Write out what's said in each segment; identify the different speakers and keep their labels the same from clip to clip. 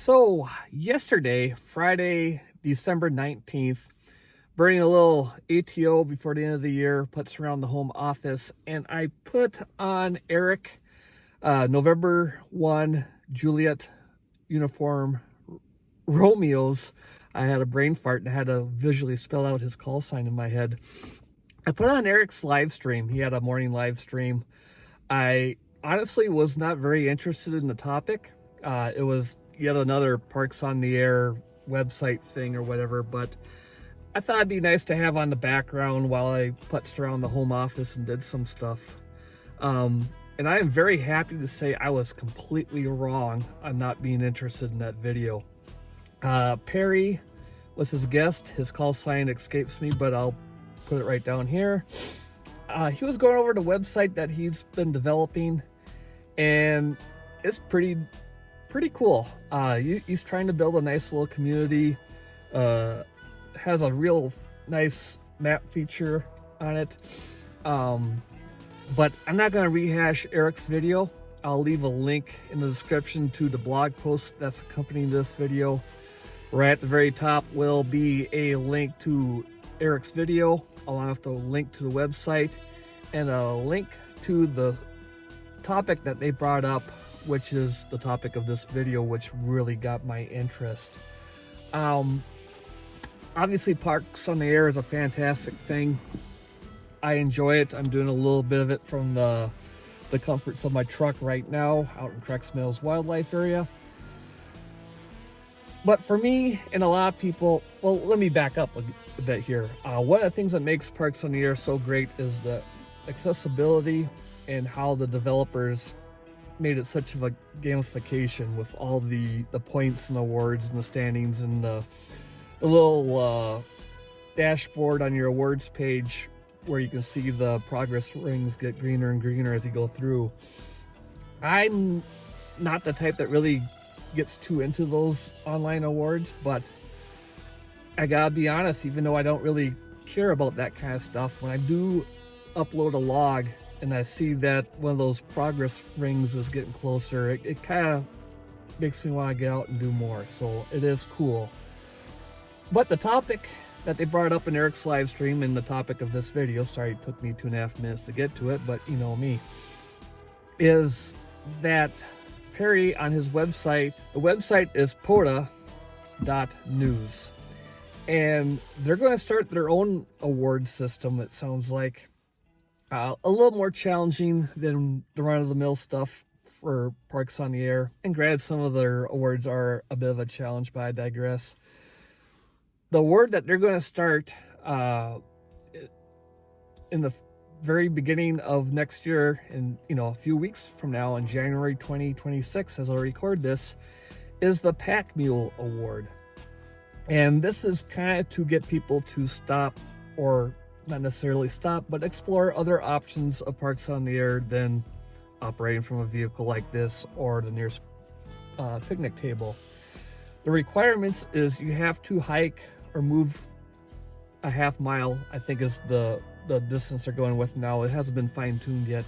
Speaker 1: So yesterday, Friday, December 19th, burning a little ATO before the end of the year, puts around the home office, and I put on Eric, November 1, Juliet uniform, Romeo's. I had a brain fart and I had to visually spell out his call sign in my head. I put on Eric's live stream. He had a morning live stream. I honestly was not very interested in the topic. It was yet another Parks on the Air website thing or whatever, but I thought it'd be nice to have on the background while I putzed around the home office and did some stuff. And I am very happy to say I was completely wrong on not being interested in that video. Perry was his guest. His call sign escapes me, but I'll put it right down here. He was going over the website that he's been developing, and it's pretty cool. He's trying to build a nice little community. Has a real nice map feature on it. But I'm not going to rehash Eric's video. I'll leave a link in the description to the blog post that's accompanying this video. Right at the very top will be a link to Eric's video, along with the link to the website and a link to the topic that they brought up, which is the topic of this video, which really got my interest. Obviously, Parks on the Air is a fantastic thing. I enjoy it. I'm doing a little bit of it from the comforts of my truck right now out in Crex Mills Wildlife Area. But for me and a lot of people, well, let me back up a bit here. One of the things that makes Parks on the Air so great is the accessibility and how the developers made it such of a gamification with all the points and awards and the standings and the little dashboard on your awards page where you can see the progress rings get greener and greener as you go through. I'm not the type that really gets too into those online awards, but I gotta be honest, even though I don't really care about that kind of stuff, when I do upload a log and I see that one of those progress rings is getting closer, it kind of makes me want to get out and do more. So it is cool. But the topic that they brought up in Eric's live stream and the topic of this video, sorry it took me 2.5 minutes to get to it, but you know me, is that Perry on his website, the website is POTA.news, and they're going to start their own award system, it sounds like. A little more challenging than the run-of-the-mill stuff for Parks on the Air. And granted, some of their awards are a bit of a challenge, but I digress. The award that they're going to start in the very beginning of next year, in a few weeks from now, in January 2026, as I record this, is the Pack Mule Award. And this is kind of to get people to stop, or not necessarily stop, but explore other options of Parks on the Air than operating from a vehicle like this or the nearest picnic table. The requirements is you have to hike or move a half mile, I think is the distance they're going with now. It hasn't been fine-tuned yet.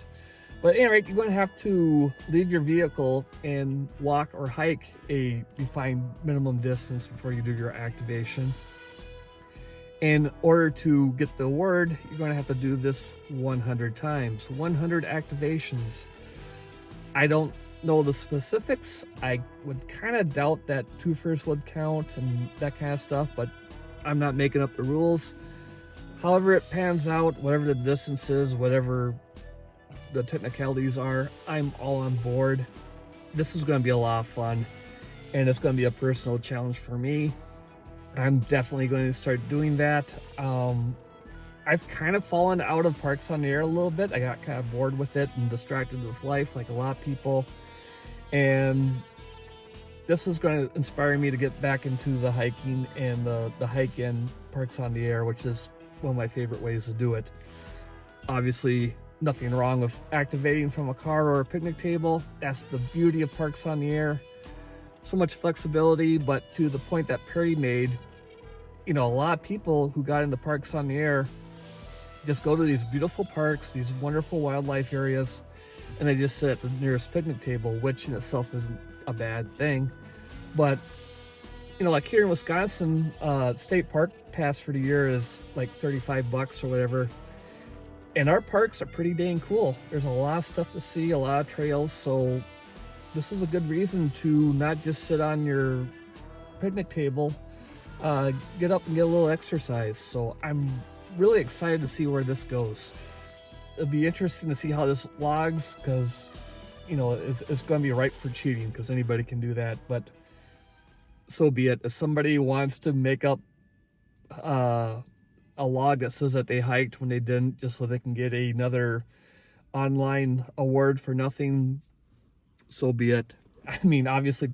Speaker 1: But at any rate, you're going to have to leave your vehicle and walk or hike a defined minimum distance before you do your activation. In order to get the award, you're going to have to do this 100 times, 100 activations. I don't know the specifics. I would kind of doubt that 2 firsts would count and that kind of stuff, but I'm not making up the rules. However it pans out, whatever the distance is, whatever the technicalities are, I'm all on board. This is going to be a lot of fun, and it's going to be a personal challenge for me. I'm definitely going to start doing that. I've kind of fallen out of Parks on the Air a little bit. I got kind of bored with it and distracted with life like a lot of people. And this is going to inspire me to get back into the hiking and the hike in Parks on the Air, which is one of my favorite ways to do it. Obviously, nothing wrong with activating from a car or a picnic table. That's the beauty of Parks on the Air. So much flexibility, but to the point that Perry made, a lot of people who got into Parks on the Air just go to these beautiful parks, these wonderful wildlife areas, and they just sit at the nearest picnic table, which in itself isn't a bad thing. But, like here in Wisconsin, state park pass for the year is like $35 or whatever. And our parks are pretty dang cool. There's a lot of stuff to see, a lot of trails. So this is a good reason to not just sit on your picnic table, get up and get a little exercise. So I'm really excited to see where this goes. It'll be interesting to see how this logs, because it's going to be ripe for cheating, because anybody can do that. But so be it. If somebody wants to make up a log that says that they hiked when they didn't, just so they can get another online award for nothing, so be it. I mean, obviously,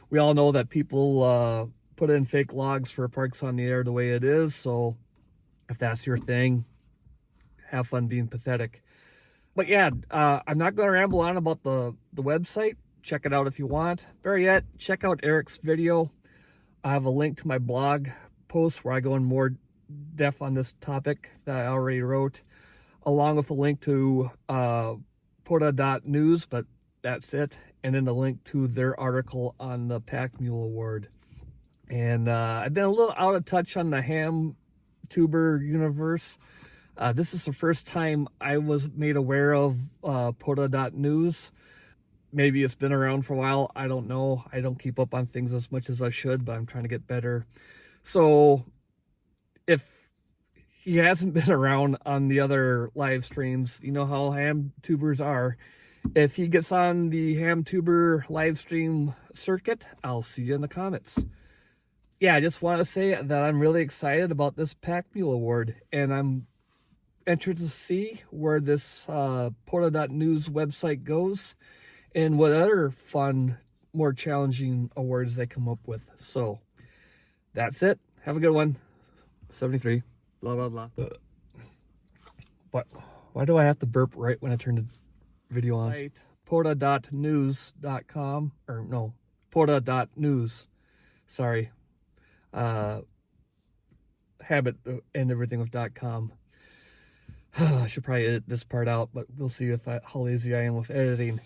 Speaker 1: we all know that people put in fake logs for Parks on the Air the way it is. So if that's your thing, have fun being pathetic. But yeah, I'm not going to ramble on about the website. Check it out if you want. Better yet, check out Eric's video. I have a link to my blog post where I go in more depth on this topic that I already wrote, along with a link to POTA.news, but that's it. And then a link to their article on the Pack Mule Award. And I've been a little out of touch on the ham tuber universe. This is the first time I was made aware of POTA.news. Maybe it's been around for a while. I don't know. I don't keep up on things as much as I should, but I'm trying to get better. So if he hasn't been around on the other live streams, you know how ham tubers are. If he gets on the ham tuber live stream circuit, I'll see you in the comments. Yeah, I just want to say that I'm really excited about this Pack Mule Award, and I'm interested to see where this POTA.news website goes and what other fun, more challenging awards they come up with. So that's it. Have a good one. 73. Blah, blah, blah. But why do I have to burp right when I turn the video on? Right. POTA.news.com, or no, POTA.news. Sorry. Habit and everything with .com. I should probably edit this part out, but we'll see how lazy I am with editing.